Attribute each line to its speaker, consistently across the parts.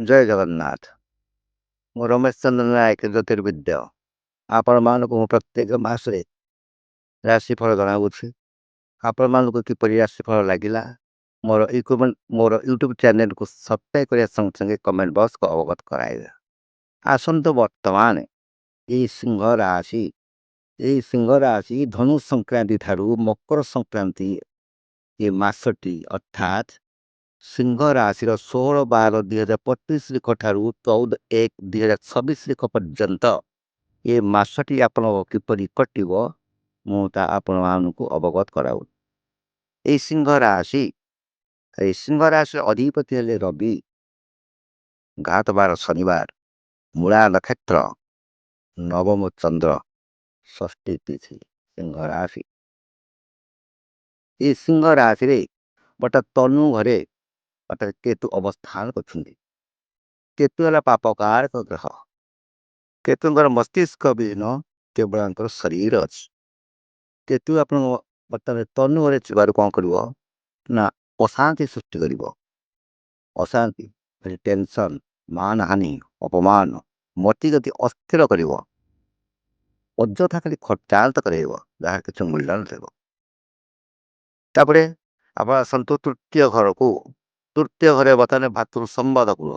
Speaker 1: ଜୟ ଜଗନ୍ନାଥ। ମୁଁ ରମେଶ ଚନ୍ଦ୍ର ନାୟକ ଜ୍ୟୋତିର୍ବିଦ୍ୟ। ଆପଣମାନଙ୍କୁ ମୁଁ ପ୍ରତ୍ୟେକ ମାସରେ ରାଶିଫଳ ଜଣାଉଛି। ଆପଣମାନଙ୍କୁ କିପରି ରାଶିଫଳ ଲାଗିଲା, ମୋର ୟୁଟ୍ୟୁବ୍ ଚ୍ୟାନେଲକୁ ସବସ୍କ୍ରାଇବ୍ କରିବା ସଙ୍ଗେ ସଙ୍ଗେ କମେଣ୍ଟ ବକ୍ସକୁ ଅବଗତ କରାଇବେ। ଆସନ୍ତୁ ବର୍ତ୍ତମାନ ଏହି ସିଂହ ରାଶି ଧନୁ ସଂକ୍ରାନ୍ତି ଠାରୁ ମକର ସଂକ୍ରାନ୍ତି ଏ ମାସଟି ଅର୍ଥାତ୍ ସିଂହ ରାଶିର 16/12/2025 ତାରିଖ ଠାରୁ 14/1/2026 ତାରିଖ ପର୍ଯ୍ୟନ୍ତ ଏ ମାସଟି ଆପଣଙ୍କ କିପରି କଟିବ ମୁଁ ତା ଆପଣମାନଙ୍କୁ ଅବଗତ କରାଉଛି। ଏହି ସିଂହ ରାଶିର ଅଧିପତି ହେଲେ ରବି, ଘାତ ବାର ଶନିବାର, ମୂଳା ନକ୍ଷତ୍ର, ନବମ ଚନ୍ଦ୍ର, ଷଷ୍ଠୀ ତିଥି। ସିଂହ ରାଶି ଏ ସିଂହ ରାଶିରେ ବର୍ତ୍ତମାନ ତନୁ ଘରେ ଅର୍ଥାତ୍ କେତୁ ଅବସ୍ଥାନ କରୁଛନ୍ତି। କେତୁ ହେଲା ପାପକାରକ ଗ୍ରହ। କେତୁଙ୍କର ମସ୍ତିଷ୍କ ବିହୀନ କେବଳ ଶରୀର ଅଛି। କେତୁ ଆପଣଙ୍କ ବର୍ତ୍ତମାନ ତନୁ ଘରେ ଥିବାରୁ କ'ଣ କରିବ ନା ଅଶାନ୍ତି ସୃଷ୍ଟି କରିବ। ଅଶାନ୍ତି, ଟେନସନ୍, ମାନହାନି, ଅପମାନ, ମତିଗତି ଅସ୍ଥିର କରିବ। ଅଯଥା ଖାଲି ଖର୍ଚ୍ଚାନ୍ତ କରାଇବ, ଯାହାର କିଛି ମୂଲ୍ୟ ନଥିବ। ତାପରେ ଆପଣ ଆସନ୍ତୁ ତୃତୀୟ ଘରକୁ। ତୃତୀୟ ଘରେ ବର୍ତ୍ତମାନ ଭାତୃ ସମ୍ବଦ ଗୃହ।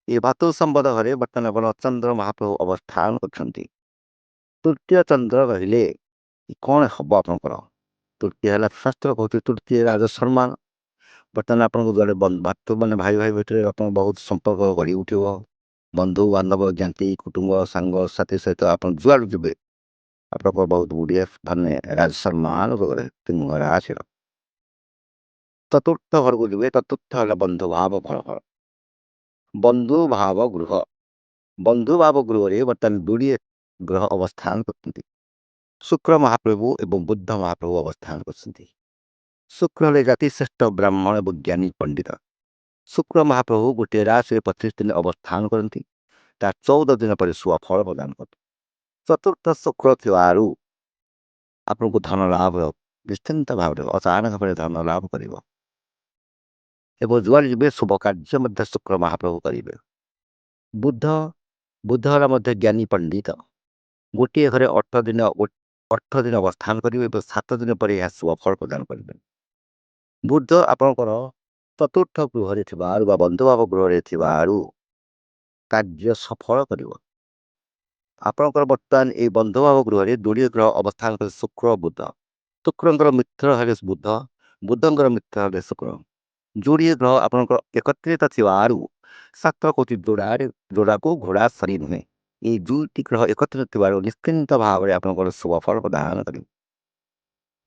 Speaker 1: ଏ ଭାତୃ ସମ୍ବଦ ଘରେ ବର୍ତ୍ତମାନ ଆପଣ ଚନ୍ଦ୍ର ମହାପ୍ରଭୁ ଅବସ୍ଥାନ କରୁଛନ୍ତି। ତୃତୀୟ ଚନ୍ଦ୍ର ରହିଲେ କ'ଣ ହେବ ଆପଣଙ୍କର? ତୃତୀୟ ହେଲା ଶାସ୍ତ୍ର କହୁଛି ତୃତୀୟ ରାଜ ସମ୍ମାନ। ବର୍ତ୍ତମାନ ଆପଣଙ୍କୁ ଜଣେ ଭାତୃ ଭାଇ ଭିତରେ ଆପଣ ବହୁତ ସମ୍ପର୍କ ଗଢ଼ି ଉଠିବ। ବନ୍ଧୁବାନ୍ଧବ, ଜ୍ଞାତି, କୁଟୁମ୍ବ, ସାଙ୍ଗସାଥି ସହିତ ଆପଣ ଯୁଆଡ଼ୁ ଯିବେ ଆପଣଙ୍କର ବହୁତ ଗୁଡ଼ିଏ ରାଜ ସମ୍ମାନ ସିଂହ ରାଶିର। ଚତୁର୍ଥ ଘରକୁ ଯିବେ। ଚତୁର୍ଥ ହେଲା ବନ୍ଧୁଭାବ ଫଳ। ବନ୍ଧୁଭାବ ଗୃହ। ବନ୍ଧୁଭାବ ଗୃହରେ ବର୍ତ୍ତମାନ ଗୁଡ଼ିଏ ଗ୍ରହ ଅବସ୍ଥାନ କରୁଛନ୍ତି। ଶୁକ୍ର ମହାପ୍ରଭୁ ଏବଂ ବୁଦ୍ଧ ମହାପ୍ରଭୁ ଅବସ୍ଥାନ କରୁଛନ୍ତି। ଶୁକ୍ର ହେଲେ ଜାତିଶ୍ରେଷ୍ଠ ବ୍ରାହ୍ମଣ ଏବଂ ଜ୍ଞାନୀ ପଣ୍ଡିତ। ଶୁକ୍ର ମହାପ୍ରଭୁ ଗୋଟିଏ ରାଶିରେ 25 ଦିନ ଅବସ୍ଥାନ କରନ୍ତି। ତା 14 ଦିନ ପରେ ଶୁଭ ଫଳ ପ୍ରଦାନ କରନ୍ତି। ଚତୁର୍ଥ ଶୁକ୍ର ଥିବାରୁ ଆପଣଙ୍କୁ ଧନ ଲାଭ ନିଶ୍ଚିନ୍ତ ଭାବରେ ଅଚାନକ ଭାବରେ ଧନ ଲାଭ କରିବ ଏବଂ ଯୁଆଡ଼େ ଯିବେ ଶୁଭ କାର୍ଯ୍ୟ ମଧ୍ୟ ଶୁକ୍ର ମହାପ୍ରଭୁ କରିବେ। ବୁଦ୍ଧ ହେଲା ମଧ୍ୟ ଜ୍ଞାନୀ ପଣ୍ଡିତ। ଗୋଟିଏ ଘରେ 18 ଦିନ ଅବସ୍ଥାନ କରିବେ ଏବଂ 7 ଦିନ ପରେ ଏହା ଶୁଭ ଫଳ ପ୍ରଦାନ କରିବେ। ବୁଦ୍ଧ ଆପଣଙ୍କର ଚତୁର୍ଥ ଗୃହରେ ଥିବାରୁ ବା ବନ୍ଧୁଭାବ ଗୃହରେ ଥିବାରୁ କାର୍ଯ୍ୟ ସଫଳ କରିବ। ଆପଣଙ୍କର ବର୍ତ୍ତମାନ ଏହି ବନ୍ଧୁଭାବ ଗୃହରେ ଯୋଡ଼ିଏ ଗ୍ରହ ଅବସ୍ଥାନ କରେ ଶୁକ୍ର ବୁଧ। ଶୁକ୍ରଙ୍କର ମିତ୍ର ହେଲେ ବୁଧ, ବୁଧଙ୍କର ମିତ୍ର ହେଲେ ଶୁକ୍ର। ଯୋଡ଼ିଏ ଗ୍ରହ ଆପଣଙ୍କର ଏକତ୍ରିତ ଥିବାରୁ ଶାସ୍ତ୍ର କହୁଛି ଯୋଡ଼ାକୁ ଘୋଡ଼ା ସରି ନୁହେଁ। এই ଦୁଇଟି ଗ୍ରହ ଏକତ୍ରିତ ଥିବାରୁ ନିଶ୍ଚିନ୍ତ ଭାବରେ ଆପଣଙ୍କର ଶୁଭ ଫଳ ପ୍ରଦାନ କରିବ।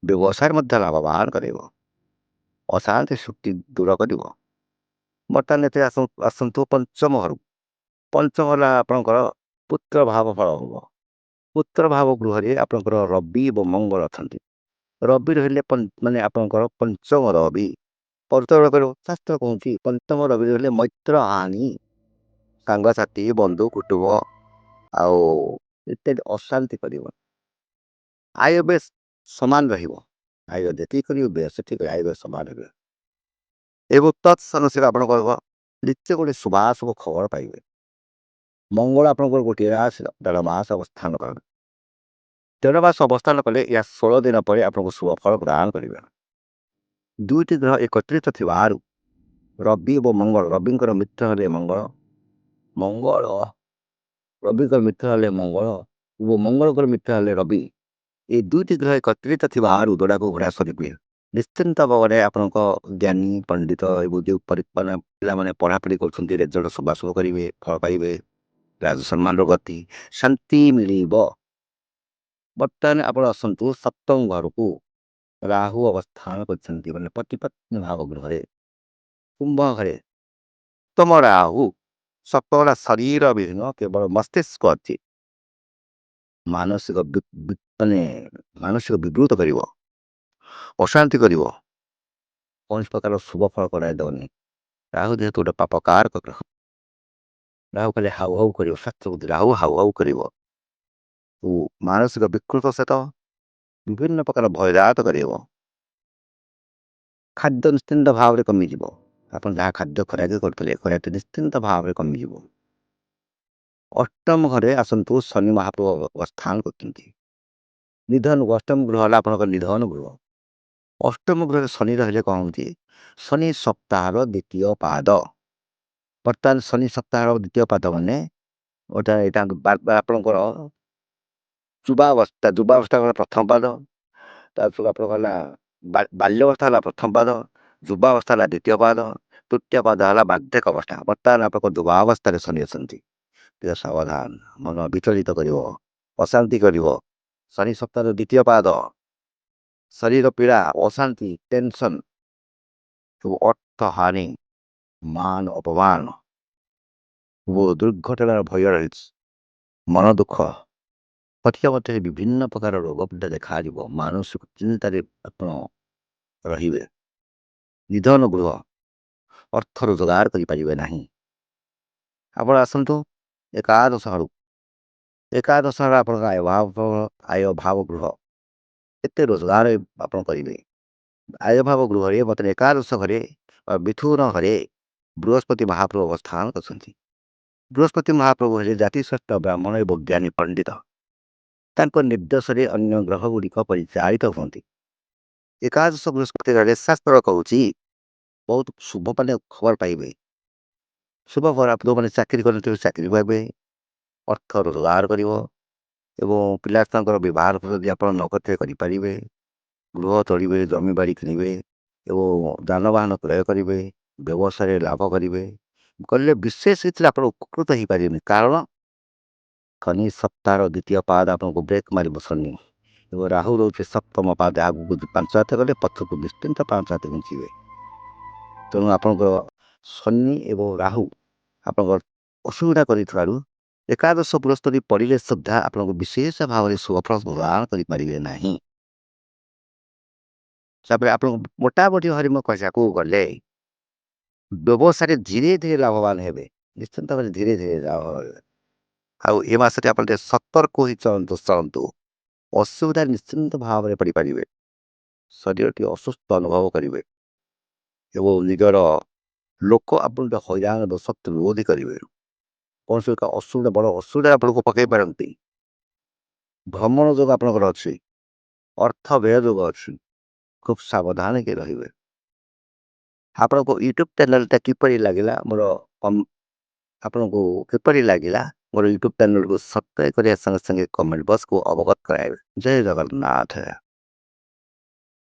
Speaker 1: ବ୍ୟବସାୟରେ ମଧ୍ୟ ଲାଭବାନ କରିବ। ଅଶାନ୍ତି ଶକ୍ତି ଦୂର କରିବ। ବର୍ତ୍ତମାନ ଏତେ ଆସନ୍ତୁ ପଞ୍ଚମ ଘରକୁ। ପଞ୍ଚମ ହେଲା ଆପଣଙ୍କର ପୁତ୍ର ଭାବ ଫଳ ହେବ। ପୁତ୍ର ଭାବ ଗୃହରେ ଆପଣଙ୍କର ରବି ଏବଂ ମଙ୍ଗଳ ଅଛନ୍ତି। ରବି ରହିଲେ ଆପଣଙ୍କର ପଞ୍ଚମ ରବି ପରିଚୟ କରିବ। ଶାସ୍ତ୍ର କହୁଛି ପଞ୍ଚମ ରବି ରହିଲେ ମୈତ୍ର ହାନି, ସାଙ୍ଗସାଥି, ବନ୍ଧୁ, କୁଟୁମ୍ବ ଆଉ ଇତ୍ୟାଦି ଅଶାନ୍ତି କରିବ। ଆୟ ବେଶ ସମାନ ରହିବ। ଆୟ ଯେତିକି କରିବ ବେଶ ସେତିକି ଆୟ ବେଶ ସମାନ ରହିବ। ଏବଂ ତତ୍ସନଶୀଳ ଆପଣଙ୍କର ନିତ୍ୟ ଗୋଟେ ଶୁଭାଶୁଭ ଖବର ପାଇବେ। ମଙ୍ଗଳ ଆପଣଙ୍କର ଗୋଟିଏ ରାଶିର 1.5 ମାସ ଅବସ୍ଥାନ କରନ୍ତି। 1.5 ମାସ ଅବସ୍ଥାନ କଲେ ଏହା 16 ଦିନ ପରେ ଆପଣଙ୍କୁ ଶୁଭ ଫଳ ପ୍ରଦାନ କରିବେ। ଦୁଇଟି ଗ୍ରହ ଏକତ୍ରିତ ଥିବାରୁ ରବି ଏବଂ ମଙ୍ଗଳ, ରବିଙ୍କର ମିତ୍ର ହେଲେ ରବିଙ୍କର ମିତ୍ର ହେଲେ ମଙ୍ଗଳ ଏବଂ ମଙ୍ଗଳଙ୍କର ମିତ୍ର ହେଲେ ରବି। এই ଦୁଇଟି ଗ୍ରହ ଏକତ୍ରିତ ଥିବାରୁ ଯୋଡ଼ାକୁ ଘୋଡ଼ା ସରିବେ। ନିଶ୍ଚିନ୍ତ ଭାବରେ ଆପଣଙ୍କ ଜ୍ଞାନୀ ପଣ୍ଡିତ ଏବଂ ଯେଉଁ ପିଲାମାନେ ପଢ଼ାପଢ଼ି କରୁଛନ୍ତି ରେଜଲ୍ଟ ଶୁଭାଶୁଭ କରିବେ, ଫଳ ପାଇବେ, ରାଜ ସମ୍ମାନର ଗତି, ଶାନ୍ତି ମିଳିବ। ବର୍ତ୍ତମାନ ଆପଣ ଆସନ୍ତୁ ସପ୍ତମ ଘରକୁ। ରାହୁ ଅବସ୍ଥାନ କରିଛନ୍ତି ପତିପତ୍ନୀ ଭାବ ଗୃହରେ। କୁମ୍ଭ ଘରେ ତମ ରାହୁ ସପ୍ତମ ଶରୀର ବିହୀନ କେବଳ ମସ୍ତିଷ୍କ ଅଛି। ମାନସିକ ବିବୃତ କରିବ, ଅଶାନ୍ତି କରିବ, କୌଣସି ପ୍ରକାର ଶୁଭ ଫଳ କରାଇ ଦେବନି। ରାହୁ ଯେହେତୁ ଗୋଟେ ପାପକାରକ ଗ୍ରହ, ରାହୁ ଖାଲି ହାଉ ହାଉ କରିବ। ରାହୁ ହାଉ ହାଉ କରିବ ଓ ମାନସିକ ବିକୃତ ସହିତ ବିଭିନ୍ନ ପ୍ରକାର ଭୟଜାତ କରିବ। ଖାଦ୍ୟ ନିଶ୍ଚିନ୍ତ ଭାବରେ କମିଯିବ। ଆପଣ ଯାହା ଖାଦ୍ୟ ଖୋରାକ କରୁଥିଲେ ଖୋରାକଟି ନିଶ୍ଚିନ୍ତ ଭାବରେ କମିଯିବ। ଅଷ୍ଟମ ଘରେ ଆସନ୍ତୁ ଶନି ମହାପ୍ରଭୁ ଅବସ୍ଥାନ କରୁଛନ୍ତି। ନିଧନ ଅଷ୍ଟମ ଗୃହ ହେଲା ଆପଣଙ୍କର ନିଧନ ଗୃହ। ଅଷ୍ଟମ ଗୃହରେ ଶନି ରହିଲେ କ'ଣ ହେଉଛି? ଶନି ସପ୍ତାହର ଦ୍ୱିତୀୟ ପାଦ। ବର୍ତ୍ତମାନ ଶନି ସପ୍ତାହର ଦ୍ୱିତୀୟ ପାଦ ମାନେ ଏଇଟା ଆପଣଙ୍କର ଯୁବାବସ୍ଥା ଗଲା ପ୍ରଥମ ପାଦ। ତାପରେ ଆପଣଙ୍କ ହେଲା ବାଲ୍ୟାବସ୍ଥା ହେଲା ପ୍ରଥମ ପାଦ, ଯୁବାବସ୍ଥା ହେଲା ଦ୍ୱିତୀୟ ପାଦ, ତୃତୀୟ ପାଦ ହେଲା ବାର୍ଦ୍ଧକ୍ୟ ଅବସ୍ଥା। ବର୍ତ୍ତମାନ ଆପଣଙ୍କ ଯୁବାବସ୍ଥାରେ ଶନି ଅଛନ୍ତି। ଟିକେ ସାବଧାନ, ମନ ବିଚଳିତ କରିବ, ଅଶାନ୍ତି କରିବ। ଶନି ସପ୍ତାହର ଦ୍ୱିତୀୟ ପାଦ, ଶରୀର ପୀଡ଼ା, ଅଶାନ୍ତି, ଟେନସନ୍, ସବୁ ଅର୍ଥହାନି, ମାନ ଅପମାନ, ଦୁର୍ଘଟଣାର ଭୟ ରହିଛି, ମନ ଦୁଃଖ, ପଥିକ ମଧ୍ୟରେ ବିଭିନ୍ନ ପ୍ରକାର ରୋଗ ମଧ୍ୟ ଦେଖାଯିବ। ମାନସିକ ଚିନ୍ତାରେ ଆପଣ ରହିବେ। ନିଧନ ଗୃହ, ଅର୍ଥ ରୋଜଗାର କରିପାରିବେ ନାହିଁ। ଆପଣ ଆସନ୍ତୁ ଏକାଦଶ ଘରକୁ। ଏକାଦଶ ଘର ଆପଣଙ୍କ ଆୟ ଭାବ ଗୃହ। କେତେ ରୋଜଗାର ଆପଣ କରିବେ? ଆୟଭାବ ଗୃହରେ ବର୍ତ୍ତମାନ ଏକାଦଶ ଘରେ ମିଥୁନ ଘରେ ବୃହସ୍ପତି ମହାପ୍ରଭୁ ଅବସ୍ଥାନ କରୁଛନ୍ତି। ବୃହସ୍ପତି ମହାପ୍ରଭୁ ହେଲେ ଜାତିଶ୍ରେଷ୍ଠ ବ୍ରାହ୍ମଣ ଏବଂ ଜ୍ଞାନୀ ପଣ୍ଡିତ। ତାଙ୍କ ନିର୍ଦ୍ଦେଶରେ ଅନ୍ୟ ଗ୍ରହ ଗୁଡ଼ିକ ପରିଚାଳିତ ହୁଅନ୍ତି। ଏକାଦଶ ବୃହସ୍ପତି ଘରେ ଶାସ୍ତ୍ର କହୁଛି ବହୁତ ଶୁଭ ଖବର ପାଇବେ। ଶୁଭ ଖବର, ଯେଉଁମାନେ ଚାକିରି କରିନଥିବେ ଚାକିରି ପାଇବେ, ଅର୍ଥ ରୋଜଗାର କରିବ ଏବଂ ପିଲା ଛୁଆଙ୍କର ବିବାହ ଯଦି ଆପଣ ନ କରିଥିବେ କରିପାରିବେ। ଗୃହ ତୋଳିବେ, ଜମିବାଡ଼ି କିଣିବେ ଏବଂ ଯାନବାହନ କ୍ରୟ କରିବେ, ବ୍ୟବସାୟରେ ଲାଭ କରିବେ। କଲେ ବିଶେଷ କିଛି ଆପଣ ଉପକୃତ ହେଇପାରିବେନି। କାରଣ ଶନି ସପ୍ତାହର ଦ୍ୱିତୀୟ ପାଦ ଆପଣଙ୍କୁ ବ୍ରେକ୍ ମାରିବ ଶନି ଏବଂ ରାହୁ ରହୁଛି ସପ୍ତମ ପାଦ। ଆଗକୁ 5 ହାତ ଗଲେ ପଛକୁ ନିଶ୍ଚିନ୍ତ 5 ହାତ ଘୁଞ୍ଚିବେ। ତେଣୁ ଆପଣଙ୍କର ଶନି ଏବଂ ରାହୁ ଆପଣଙ୍କର ଅସୁବିଧା କରିଥିବାରୁ ଏକାଦଶ ବୃହସ୍ପତି ପଡ଼ିଲେ ସୁଦ୍ଧା ଆପଣଙ୍କୁ ବିଶେଷ ଭାବରେ ଶୁଭଫଳ ପ୍ରଦାନ କରିପାରିବେ ନାହିଁ। ତାପରେ ଆପଣଙ୍କୁ ମୋଟାମୋଟି ଭାବରେ ମୋ କହିବାକୁ ଗଲେ ବ୍ୟବସାୟରେ ଧୀରେ ଧୀରେ ଲାଭବାନ ହେବେ। ନିଶ୍ଚିନ୍ତ ଭାବରେ ଧୀରେ ଧୀରେ ଲାଭବାନ ହେବେ। ଆଉ ଏ ମାସରେ ଆପଣ ଟିକେ ସତର୍କ ହୋଇ ଚଳନ୍ତୁ। ଅସୁବିଧା ନିଶ୍ଚିନ୍ତ ଭାବରେ ପଡ଼ିପାରିବେ। ଶରୀରଟି ଅସୁସ୍ଥ ଅନୁଭବ କରିବେ ଏବଂ ନିଜର ଲୋକ ଆପଣଙ୍କ ହଇରାଣ ଶକ୍ତି ବିରୋଧୀ କରିବେ। କୌଣସି ଏକ ଅସୁବିଧା, ବଡ଼ ଅସୁବିଧା ଆପଣଙ୍କୁ ପକାଇ ପାରନ୍ତି। ଭ୍ରମଣ ଯୋଗ ଆପଣଙ୍କର ଅଛି, ଅର୍ଥ ବ୍ୟୟ ଯୋଗ ଅଛି। ଖୁବ୍ ସାବଧାନ ହେଇକି ରହିବେ। ଆପଣଙ୍କ ୟୁଟ୍ୟୁବ୍ ଚ୍ୟାନେଲଟା କିପରି ଲାଗିଲା ଆପଣଙ୍କୁ କିପରି ଲାଗିଲା ମୋର ୟୁଟ୍ୟୁବ୍ ଚ୍ୟାନେଲକୁ ସବସ୍କ୍ରାଇବ୍ କରିବା ସଙ୍ଗେ ସଙ୍ଗେ କମେଣ୍ଟ ବକ୍ସକୁ ଅବଗତ କରାଇବେ। ଜୟ ଜଗନ୍ନାଥ।